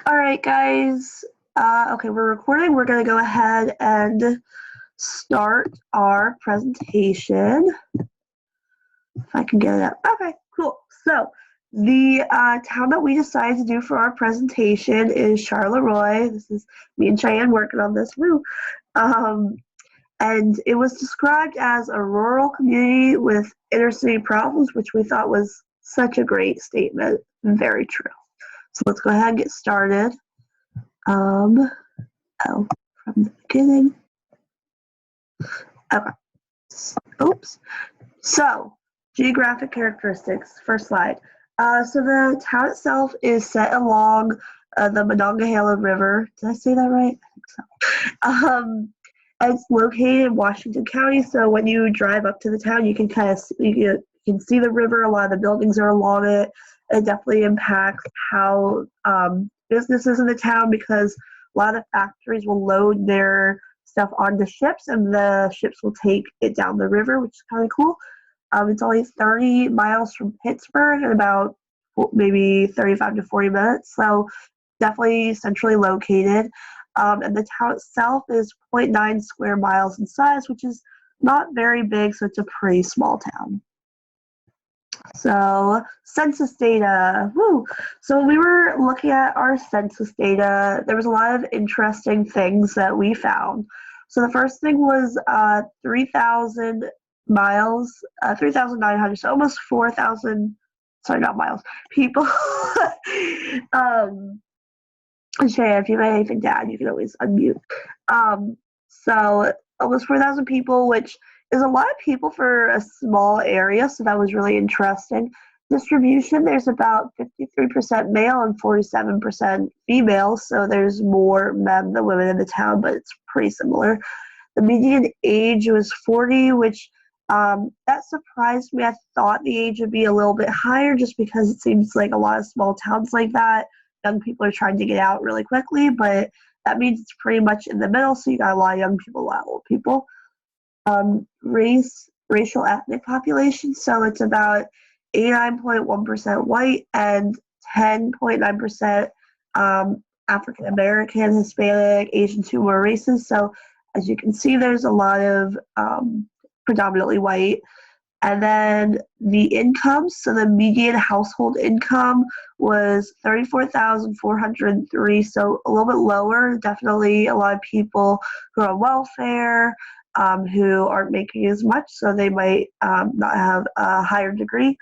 All right, guys. Okay, we're recording. We're going to go ahead and start our presentation. If I can get it up. Okay, cool. So, the town that we decided to do for our presentation is Charleroi. This is me and Cheyenne working on this. Woo! And it was described as a rural community with inner city problems, which we thought was such a great statement. Very true. So let's go ahead and get started. From the beginning. Okay. Oops. So, geographic characteristics. First slide. So the town itself is set along the Monongahela River. Did I say that right? I think so. It's located in Washington County, so when you drive up to the town, you can kind of you can see the river. A lot of the buildings are along it. It definitely impacts how businesses in the town, because a lot of factories will load their stuff onto ships, and the ships will take it down the river, which is kind of cool. It's only 30 miles from Pittsburgh and about maybe 35 to 40 minutes, so definitely centrally located. And the town itself is 0.9 square miles in size, which is not very big, so it's a pretty small town. So, census data. Woo! So when we were looking at our census data, there was a lot of interesting things that we found. So the first thing was 3,000 miles, 3,900, so almost 4,000, sorry, not miles, people. Shay, if you have anything to add, you can always unmute. So almost 4,000 people, which is a lot of people for a small area, so that was really interesting. Distribution, there's about 53% male and 47% female, so there's more men than women in the town, but it's pretty similar. The median age was 40, which that surprised me. I thought the age would be a little bit higher just because it seems like a lot of small towns like that, young people are trying to get out really quickly, but that means it's pretty much in the middle, so you got a lot of young people, a lot of old people. Racial ethnic population, so it's about 89.1% white and 10.9% African American, Hispanic, Asian, two more races. So as you can see, there's a lot of predominantly white. And then the income, so the median household income was $34,403, so a little bit lower. Definitely a lot of people who are on welfare, who aren't making as much, so they might not have a higher degree.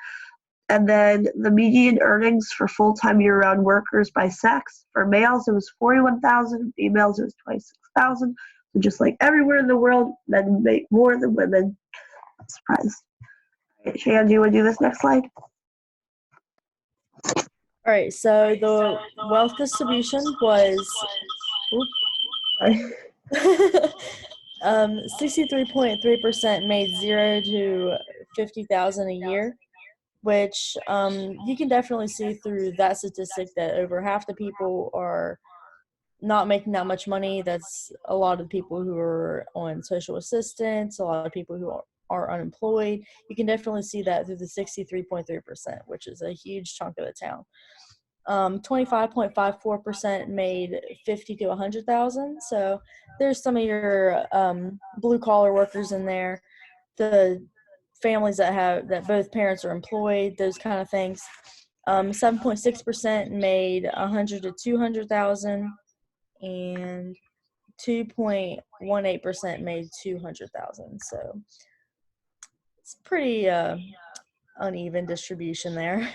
And then the median earnings for full-time year-round workers by sex, for males it was 41,000, females it was 26,000. So just like everywhere in the world, men make more than women. I'm surprised. All right, Cheyenne, do you want to do this next slide? All right, so the wealth distribution was 63.3% made 0 to 50,000 a year, which you can definitely see through that statistic that over half the people are not making that much money. That's a lot of people who are on social assistance, a lot of people who are unemployed. You can definitely see that through the 63.3%, which is a huge chunk of the town. 25.54% made 50 to 100,000. So there's some of your blue collar workers in there, the families that both parents are employed, those kind of things. 7.6% made 100 to 200,000, and 2.18% made 200,000. So it's pretty uneven distribution there.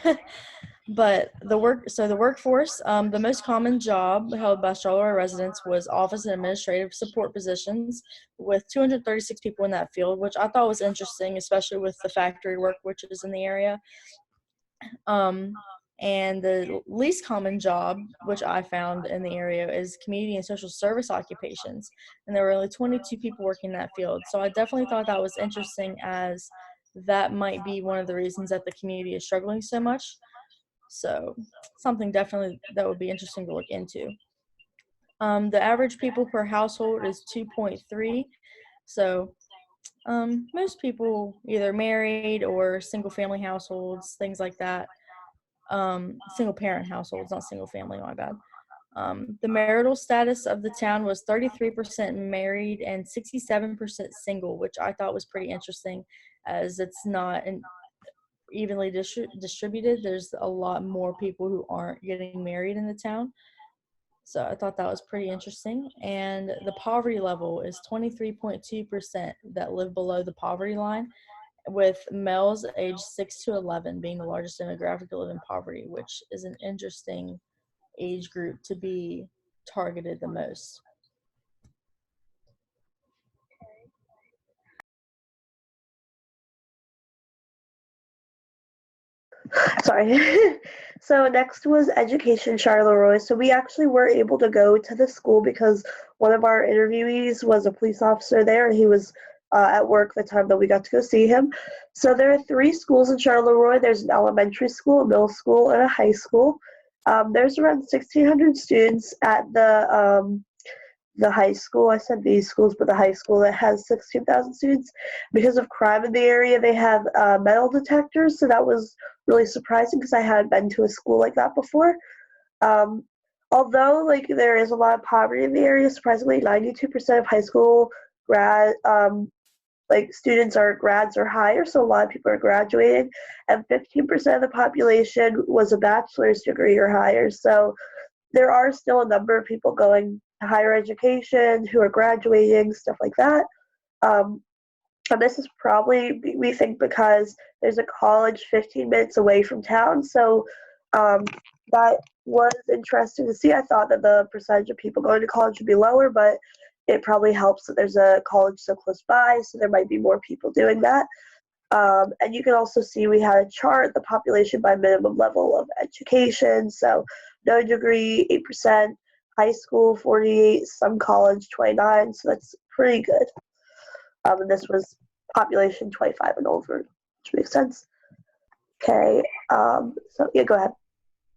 But the workforce, the most common job held by Charleroi residents was office and administrative support positions, with 236 people in that field, which I thought was interesting, especially with the factory work which is in the area. And the least common job, which I found in the area, is community and social service occupations, and there were only 22 people working in that field. So I definitely thought that was interesting, as that might be one of the reasons that the community is struggling so much. So something definitely that would be interesting to look into. The average people per household is 2.3. So most people either married or single family households, things like that. Single parent households, not single family, my bad. The marital status of the town was 33% married and 67% single, which I thought was pretty interesting, as it's not evenly distributed. There's a lot more people who aren't getting married in the town. So I thought that was pretty interesting. And the poverty level is 23.2% that live below the poverty line, with males aged 6 to 11 being the largest demographic to live in poverty, which is an interesting age group to be targeted the most. Sorry. So next was education Charleroi. So we actually were able to go to the school because one of our interviewees was a police officer there, and he was at work the time that we got to go see him. So there are 3 schools in Charleroi. There's an elementary school, a middle school, and a high school. There's around 1,600 students at the high school. I said these schools, but the high school that has 16,000 students. Because of crime in the area, they have metal detectors, so that was really surprising because I hadn't been to a school like that before. Um, Although there is a lot of poverty in the area, surprisingly, 92% of high school grad students are grads or higher, so a lot of people are graduating, and 15% of the population was a bachelor's degree or higher. So there are still a number of people going to higher education who are graduating, stuff like that. And this is probably, we think, because there's a college 15 minutes away from town. So that was interesting to see. I thought that the percentage of people going to college would be lower, but it probably helps that there's a college so close by, so there might be more people doing that. And you can also see we had a chart, the population by minimum level of education. So no degree, 8%, high school, 48, some college, 29. So that's pretty good. And this was population 25 and over, which makes sense. Okay, so yeah, go ahead.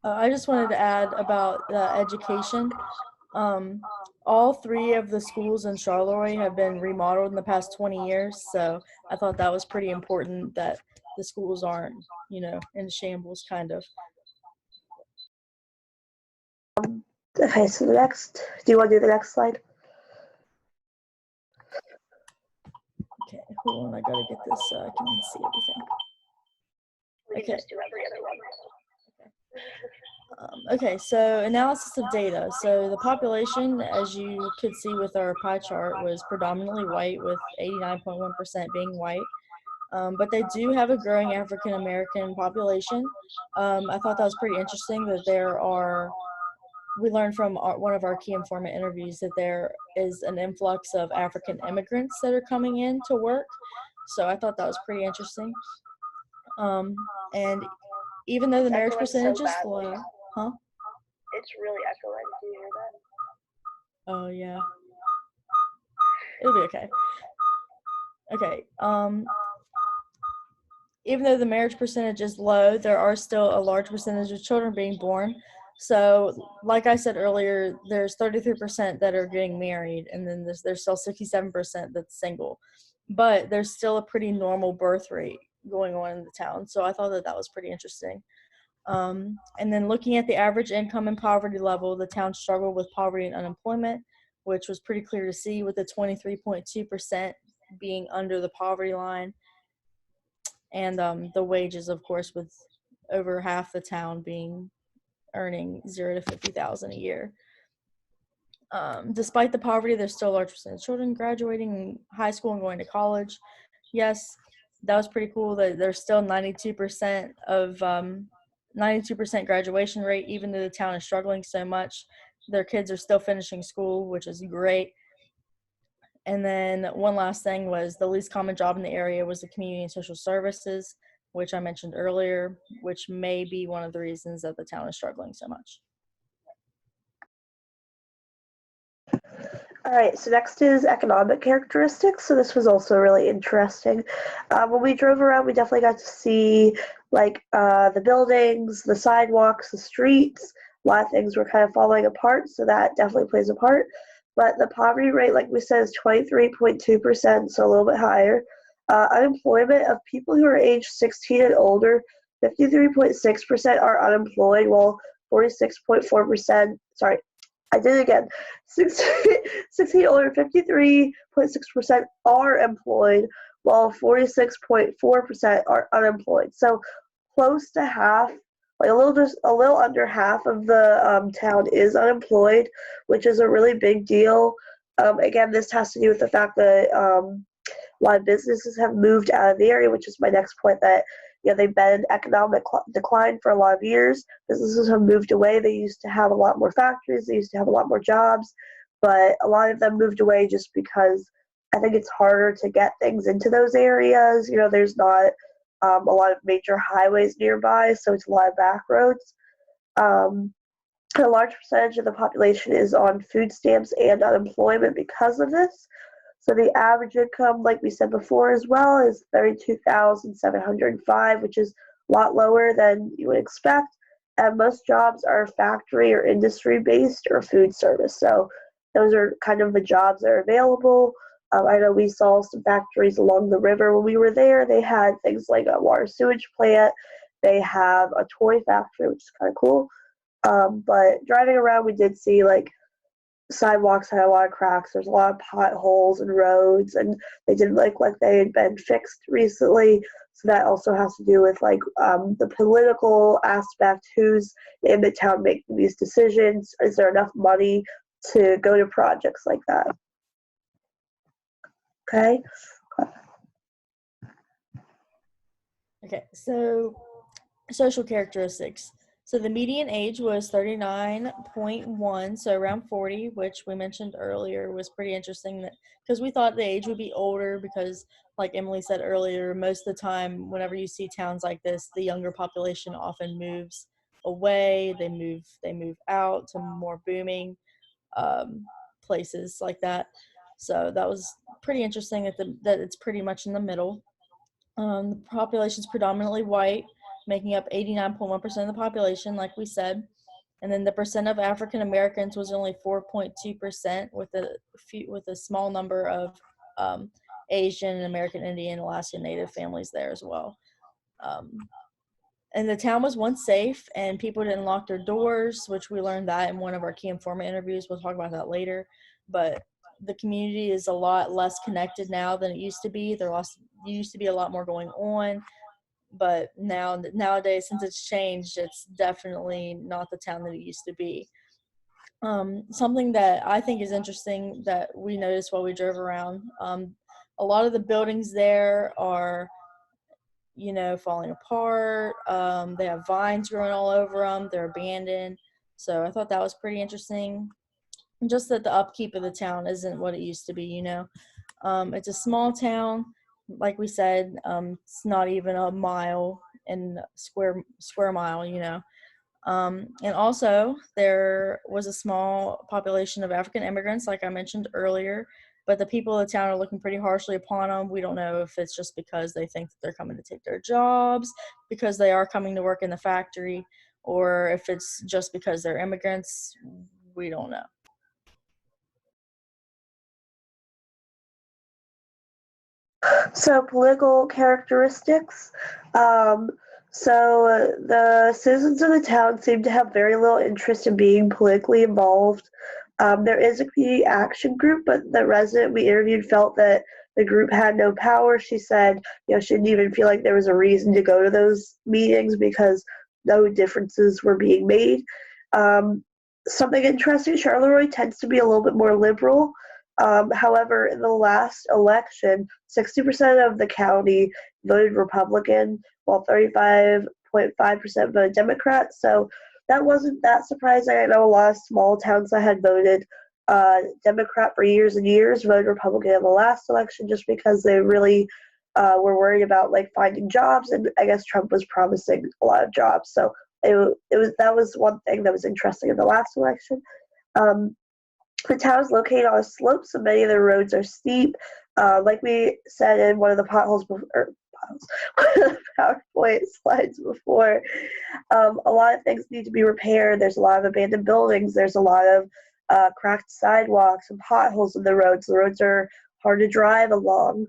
I just wanted to add about education. All 3 of the schools in Charleroi have been remodeled in the past 20 years, so I thought that was pretty important that the schools aren't, in shambles, kind of. Okay, so the next, do you want to do the next slide? Okay, hold on, I gotta get this so I can see everything. Okay. Okay, so analysis of data. So the population, as you could see with our pie chart, was predominantly white, with 89.1% being white. But they do have a growing African American population. I thought that was pretty interesting that we learned from one of our key informant interviews that there is an influx of African immigrants that are coming in to work. So I thought that was pretty interesting. And even though the marriage percentage is low, huh? It's really echoing. Do you hear that? Oh yeah. It'll be okay. Okay. Even though the marriage percentage is low, there are still a large percentage of children being born. So, like I said earlier, there's 33% that are getting married, and then there's still 67% that's single. But there's still a pretty normal birth rate going on in the town. So I thought that was pretty interesting. And then looking at the average income and poverty level, the town struggled with poverty and unemployment, which was pretty clear to see, with the 23.2% being under the poverty line. And the wages, of course, with over half the town earning 0 to 50,000 a year. Despite the poverty, there's still a large percentage of children graduating high school and going to college. Yes, that was pretty cool that there's still 92% graduation rate, even though the town is struggling so much. Their kids are still finishing school, which is great. And then one last thing was the least common job in the area was the community and social services, which I mentioned earlier, which may be one of the reasons that the town is struggling so much. All right, so next is economic characteristics. So this was also really interesting. When we drove around, we definitely got to see the buildings, the sidewalks, the streets. A lot of things were kind of falling apart, so that definitely plays a part. But the poverty rate, like we said, is 23.2%, so a little bit higher. Unemployment of people who are age 16 and older, 53.6% are unemployed, while 46.4%, I did it again. 16 older, 53.6% are employed, while 46.4% are unemployed. So close to half, like a little under half of the town is unemployed, which is a really big deal. Again, this has to do with the fact that a lot of businesses have moved out of the area, which is my next point, that they've been in economic decline for a lot of years. Businesses have moved away. They used to have a lot more factories. They used to have a lot more jobs, but a lot of them moved away just because I think it's harder to get things into those areas. There's not a lot of major highways nearby, so it's a lot of back roads. Um, a large percentage of the population is on food stamps and unemployment because of this. So the average income, like we said before as well, is 32,705, which is a lot lower than you would expect. And most jobs are factory or industry based or food service. So those are kind of the jobs that are available. I know we saw some factories along the river when we were there. They had things like a water sewage plant. They have a toy factory, which is kind of cool. But driving around, we did see like sidewalks had a lot of cracks. There's a lot of potholes and roads, and they didn't look like they had been fixed recently. So that also has to do with like the political aspect. Who's in the town making these decisions? Is there enough money to go to projects like that? Okay. Okay, so social characteristics. So the median age was 39.1, so around 40, which we mentioned earlier was pretty interesting that because we thought the age would be older because like Emily said earlier, most of the time whenever you see towns like this, the younger population often moves away, they move out to more booming places like that. So that was pretty interesting that it's pretty much in the middle. The population is predominantly white, making up 89.1% of the population, like we said. And then the percent of African Americans was only 4.2%, with a small number of um, Asian, American Indian, Alaska Native families there as well. Um, and the town was once safe, and people didn't lock their doors, which we learned that in one of our key informant interviews. We'll talk about that later. But the community is a lot less connected now than it used to be. There used to be a lot more going on, but nowadays, since it's changed, it's definitely not the town that it used to be. Something that I think is interesting that we noticed while we drove around, a lot of the buildings there are falling apart. They have vines growing all over them. They're abandoned. So I thought that was pretty interesting. Just that the upkeep of the town isn't what it used to be. It's a small town. Like we said, it's not even a mile in square mile. And also, there was a small population of African immigrants, like I mentioned earlier, but the people of the town are looking pretty harshly upon them. We don't know if it's just because they think that they're coming to take their jobs, because they are coming to work in the factory, or if it's just because they're immigrants. We don't know. So political characteristics. The citizens of the town seem to have very little interest in being politically involved. There is a community action group, but the resident we interviewed felt that the group had no power. She said, she didn't even feel like there was a reason to go to those meetings because no differences were being made. Something interesting, Charleroi tends to be a little bit more liberal. However, in the last election, 60% of the county voted Republican, while 35.5% voted Democrat. So that wasn't that surprising. I know a lot of small towns that had voted Democrat for years and years voted Republican in the last election just because they really were worried about like finding jobs, and I guess Trump was promising a lot of jobs. So that was one thing that was interesting in the last election. The town is located on a slope, so many of the roads are steep. Like we said in one of the PowerPoint slides before, a lot of things need to be repaired. There's a lot of abandoned buildings. There's a lot of cracked sidewalks and potholes in the roads. The roads are hard to drive along.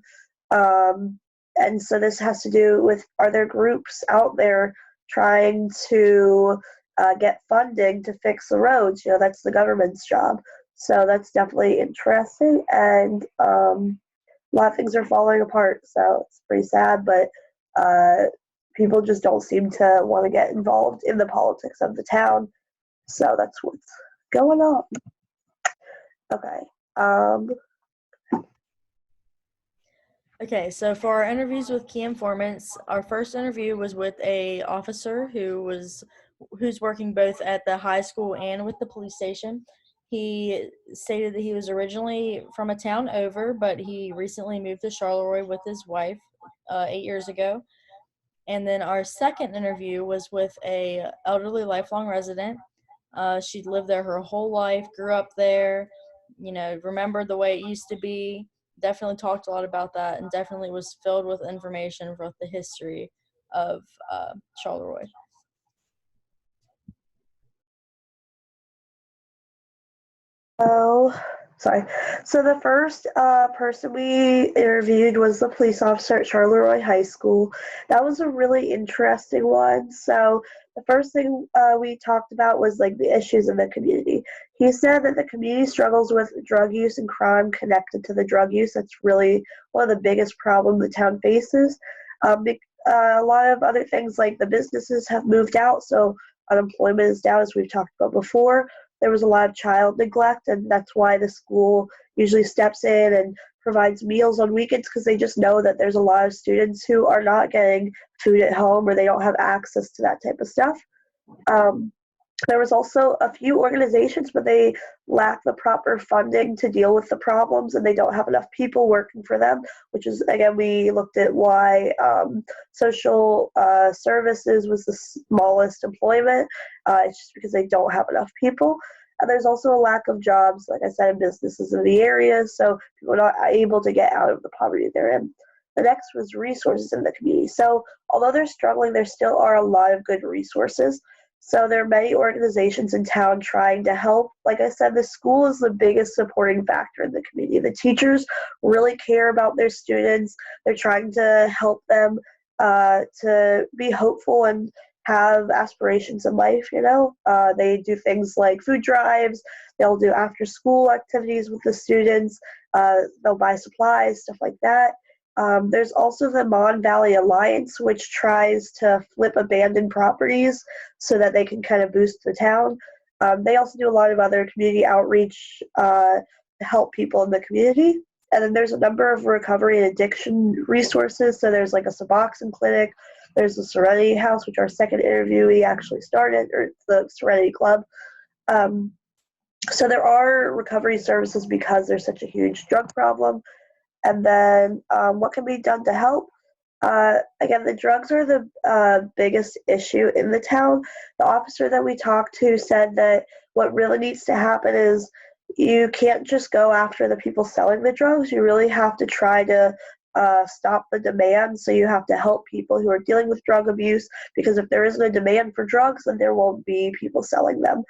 And so this has to do with, are there groups out there trying to get funding to fix the roads. That's the government's job. So that's definitely interesting, and a lot of things are falling apart. So it's pretty sad, but people just don't seem to want to get involved in the politics of the town. So that's what's going on. Okay. Okay, so for our interviews with key informants, our first interview was with a officer who's working both at the high school and with the police station. He stated that he was originally from a town over, but he recently moved to Charleroi with his wife 8 years ago. And then our second interview was with a elderly lifelong resident. She'd lived there her whole life, grew up there, remembered the way it used to be. Definitely talked a lot about that, and definitely was filled with information about the history of Charleroi. Oh, sorry. So the first person we interviewed was the police officer at Charleroi High School. That was a really interesting one. So the first thing we talked about was like the issues in the community. He said that the community struggles with drug use and crime connected to the drug use. That's really one of the biggest problems the town faces. A lot of other things like the businesses have moved out, so unemployment is down, as we've talked about before. There was a lot of child neglect, and that's why the school usually steps in and provides meals on weekends, because they just know that there's a lot of students who are not getting food at home, or they don't have access to that type of stuff. Um, there was also a few organizations, but they lack the proper funding to deal with the problems, and they don't have enough people working for them, which is, again, we looked at why social services was the smallest employment. It's just because they don't have enough people. And there's also a lack of jobs, like I said, in businesses in the area, so people are not able to get out of the poverty they're in. The next was resources in the community. So although they're struggling, there still are a lot of good resources. So there are many organizations in town trying to help. Like I said, the school is the biggest supporting factor in the community. The teachers really care about their students. They're trying to help them to be hopeful and have aspirations in life. They do things like food drives. They'll do after school activities with the students. They'll buy supplies, stuff like that. There's also the Mon Valley Alliance, which tries to flip abandoned properties so that they can kind of boost the town. They also do a lot of other community outreach to help people in the community. And then there's a number of recovery and addiction resources. So there's like a Suboxone clinic. There's the Serenity House, which our second interviewee actually started, or the Serenity Club. So there are recovery services because there's such a huge drug problem. And then what can be done to help? Again, the drugs are the biggest issue in the town. The officer that we talked to said that what really needs to happen is you can't just go after the people selling the drugs. You really have to try to stop the demand. So you have to help people who are dealing with drug abuse, because if there isn't a demand for drugs, then there won't be people selling them.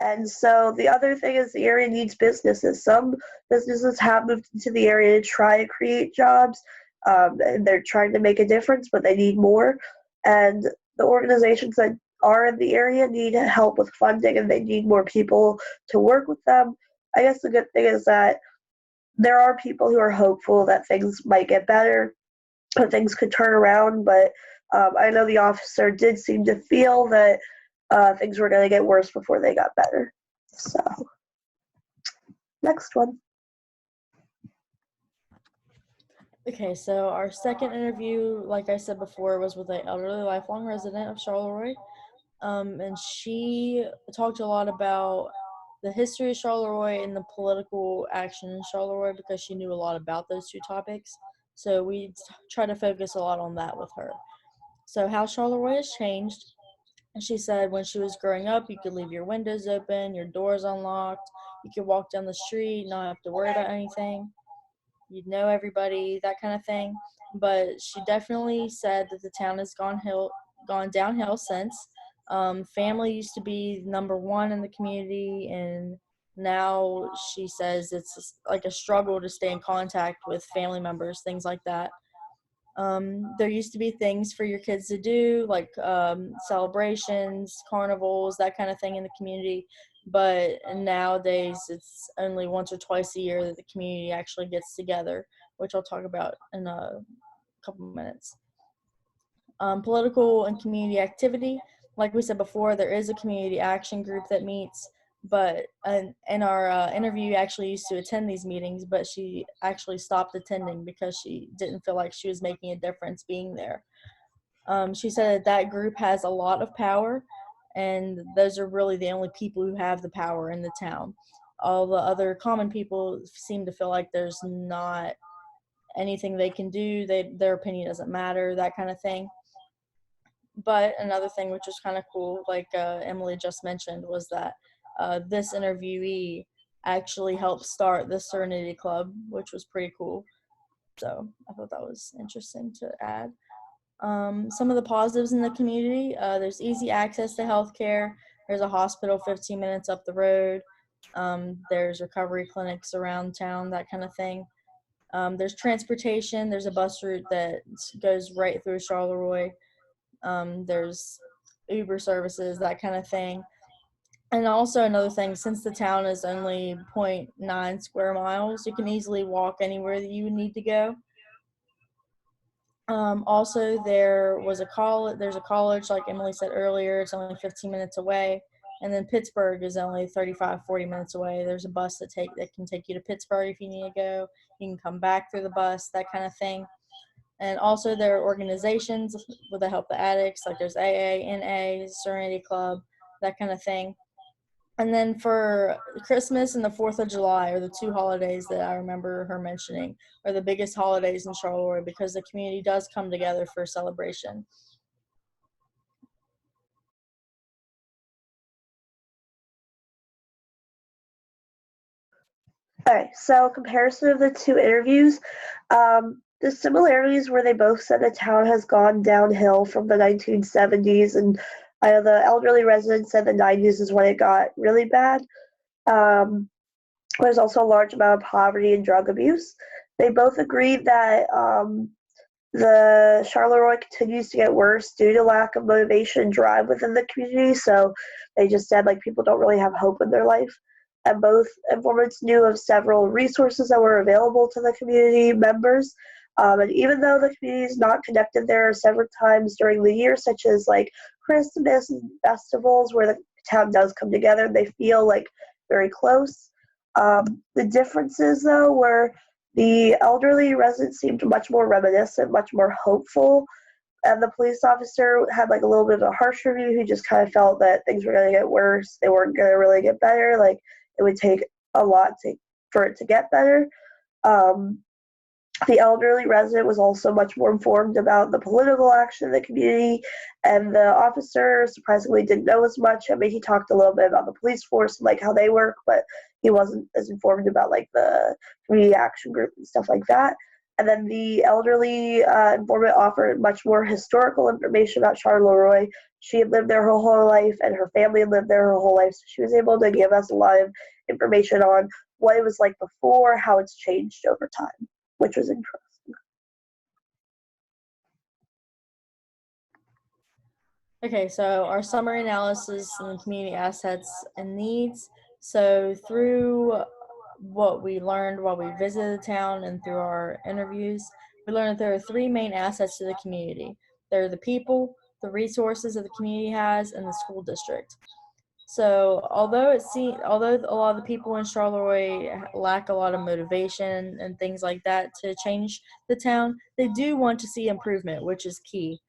And so the other thing is the area needs businesses. Some businesses have moved into the area to try and create jobs, and they're trying to make a difference, but they need more. And the organizations that are in the area need help with funding, and they need more people to work with them. I guess the good thing is that there are people who are hopeful that things might get better, that things could turn around, but I know the officer did seem to feel that things were going to get worse before they got better. So, next one. Okay, so our second interview, like I said before, was with an elderly lifelong resident of Charleroi. And she talked a lot about the history of Charleroi and the political action in Charleroi, because she knew a lot about those two topics. So we try to focus a lot on that with her. So how Charleroi has changed. And she said when she was growing up, you could leave your windows open, your doors unlocked, you could walk down the street, not have to worry about anything. You'd know everybody, that kind of thing. But she definitely said that the town has gone downhill since. Family used to be number one in the community, and now she says it's like a struggle to stay in contact with family members, things like that. There used to be things for your kids to do, like celebrations, carnivals, that kind of thing in the community. But nowadays, it's only once or twice a year that the community actually gets together, which I'll talk about in a couple minutes. Political and community activity. Like we said before, there is a community action group that meets, but in our interview, actually used to attend these meetings, but she actually stopped attending because she didn't feel like she was making a difference being there. She said that group has a lot of power, and those are really the only people who have the power in the town. All the other common people seem to feel like there's not anything they can do. Their opinion doesn't matter, that kind of thing. But another thing which was kind of cool, like Emily just mentioned, was that this interviewee actually helped start the Serenity Club, which was pretty cool. So I thought that was interesting to add. Some of the positives in the community, there's easy access to healthcare. There's a hospital 15 minutes up the road. There's recovery clinics around town, that kind of thing. There's transportation. There's a bus route that goes right through Charleroi. There's Uber services, that kind of thing. And also another thing, since the town is only 0.9 square miles, you can easily walk anywhere that you would need to go. Also, there's a college, like Emily said earlier, it's only 15 minutes away. And then Pittsburgh is only 35, 40 minutes away. There's a bus that can take you to Pittsburgh if you need to go. You can come back through the bus, that kind of thing. And also there are organizations that help the addicts, like there's AA, NA, Serenity Club, that kind of thing. And then for Christmas and the 4th of July are the two holidays that I remember her mentioning are the biggest holidays in Charleroi because the community does come together for celebration. Okay, so comparison of the two interviews, the similarities where they both said the town has gone downhill from the 1970s, and I know the elderly resident said the 90s is when it got really bad. Um, there's also a large amount of poverty and drug abuse. They both agreed that the Charleroi continues to get worse due to lack of motivation and drive within the community. So they just said like people don't really have hope in their life. And both informants knew of several resources that were available to the community members. And even though the community is not connected, there are several times during the year, such as like Christmas and festivals, where the town does come together. They feel like very close. The differences, though, were the elderly resident seemed much more reminiscent, much more hopeful, and the police officer had like a little bit of a harsh review who just kind of felt that things were going to get worse. They weren't going to really get better. Like it would take a lot for it to get better. The elderly resident was also much more informed about the political action in the community, and the officer surprisingly didn't know as much. I mean, he talked a little bit about the police force and like how they work, but he wasn't as informed about like the community action group and stuff like that. And then the elderly informant offered much more historical information about Charleroi. She had lived there her whole life, and her family had lived there her whole life, so she was able to give us a lot of information on what it was like before, how it's changed over time, which was interesting. Okay, so our summary analysis and community assets and needs. So through what we learned while we visited the town and through our interviews, we learned that there are three main assets to the community. There are the people, the resources that the community has, and the school district. So although a lot of the people in Charleroi lack a lot of motivation and things like that to change the town, they do want to see improvement, which is key.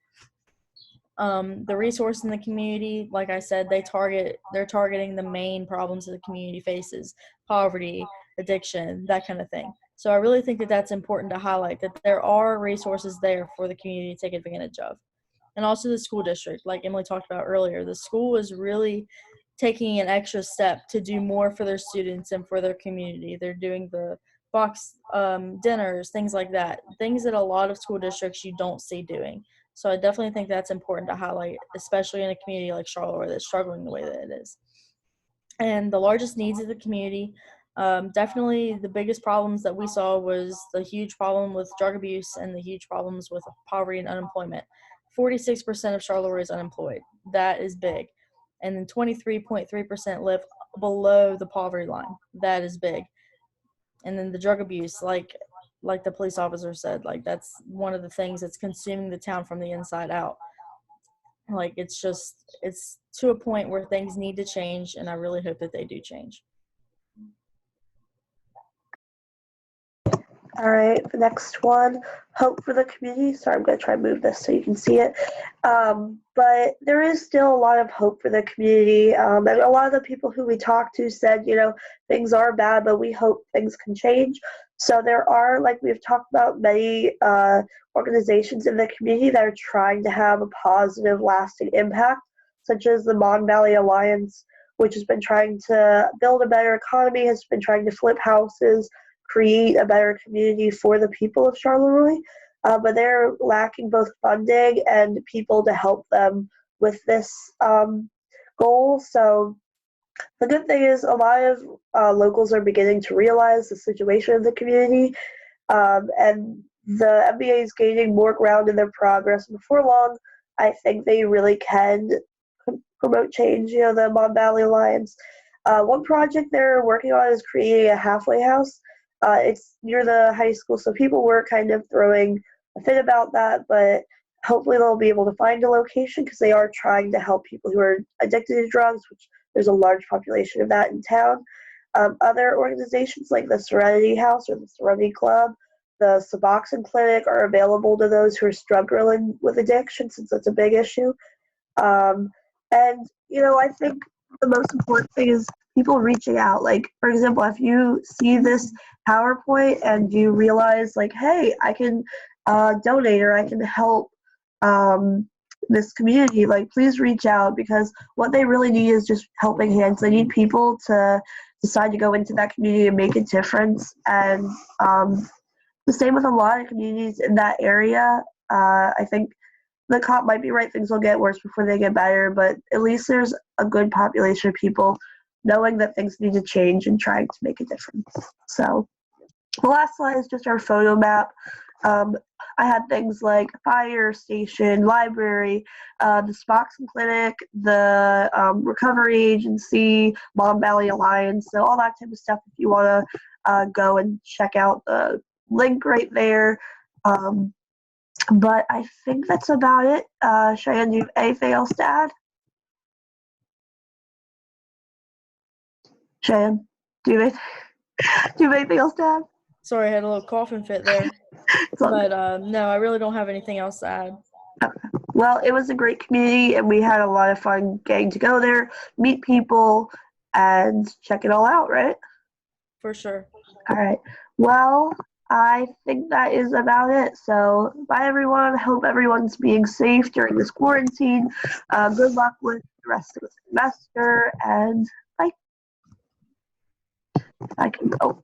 The resource in the community, like I said, they're targeting the main problems that the community faces: poverty, addiction, that kind of thing. So I really think that that's important to highlight, that there are resources there for the community to take advantage of. And also the school district, like Emily talked about earlier, the school is really taking an extra step to do more for their students and for their community. They're doing the box dinners, things like that, things that a lot of school districts you don't see doing. So I definitely think that's important to highlight, especially in a community like Charleroi that's struggling the way that it is. And the largest needs of the community, Definitely the biggest problems that we saw was the huge problem with drug abuse and the huge problems with poverty and unemployment. 46% of Charleroi is unemployed. That is big. And then 23.3% live below the poverty line. That is big. And then the drug abuse, like the police officer said, like that's one of the things that's consuming the town from the inside out. Like it's to a point where things need to change, and I really hope that they do change. All right, the next one, hope for the community. Sorry, I'm going to try and move this so you can see it. But there is still a lot of hope for the community. And a lot of the people who we talked to said, things are bad, but we hope things can change. So there are, like we've talked about, many organizations in the community that are trying to have a positive, lasting impact, such as the Mon Valley Alliance, which has been trying to build a better economy, has been trying to flip houses, create a better community for the people of Charleroi, but they're lacking both funding and people to help them with this goal. So the good thing is a lot of locals are beginning to realize the situation of the community, and the MBA is gaining more ground in their progress. Before long, I think they really can promote change. The Mon Valley Alliance. One project they're working on is creating a halfway house. It's near the high school, so people were kind of throwing a fit about that, but hopefully they'll be able to find a location because they are trying to help people who are addicted to drugs, which there's a large population of that in town. Other organizations like the Serenity House or the Serenity Club, the Suboxone Clinic are available to those who are struggling with addiction, since that's a big issue. I think the most important thing is people reaching out. Like, for example, if you see this PowerPoint and you realize, like, hey, I can donate or I can help this community, like, please reach out, because what they really need is just helping hands. They need people to decide to go into that community and make a difference. And the same with a lot of communities in that area. I think the cop might be right, things will get worse before they get better, but at least there's a good population of people knowing that things need to change and trying to make a difference. So the last slide is just our photo map. I had things like fire station, library, the Suboxone Clinic, the recovery agency, Mon Valley Alliance, so all that type of stuff if you want to go and check out the link right there. But I think that's about it. Cheyenne, do you have anything else to add? Cheyenne, do you have anything else to add? Sorry, I had a little coughing fit there. But no, I really don't have anything else to add. Okay. Well, it was a great community, and we had a lot of fun getting to go there, meet people, and check it all out, right? For sure. All right. Well, I think that is about it. So, bye, everyone. Hope everyone's being safe during this quarantine. Good luck with the rest of the semester, and bye. I can go.